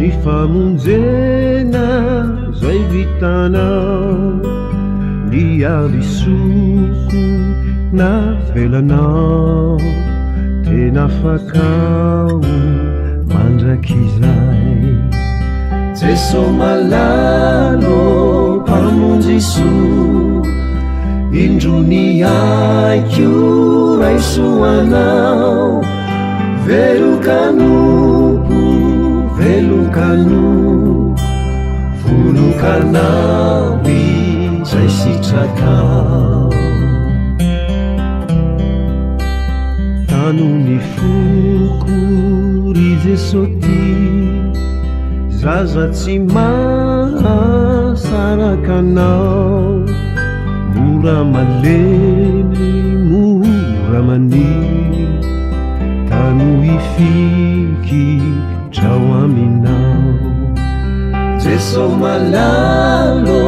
ny famonjena zay vitanao ny alisoko na velanao tena fakao mandrakizay Jeso malalo pamonjy soa indro ny aiko raisoanao velokanoko velokano volokanao izay sitrakao tano ny foko ry Jesosy zaza tsy mahasarakanao mora malemy mora maniry tano ifiky drao aminao Jeso malalo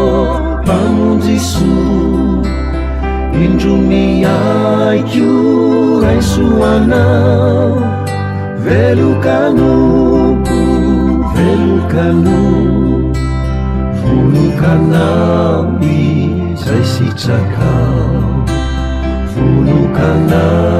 pamonjy soa indro miaiko raisoanao velokanoko velokano volokanao izay sitrakao volokanao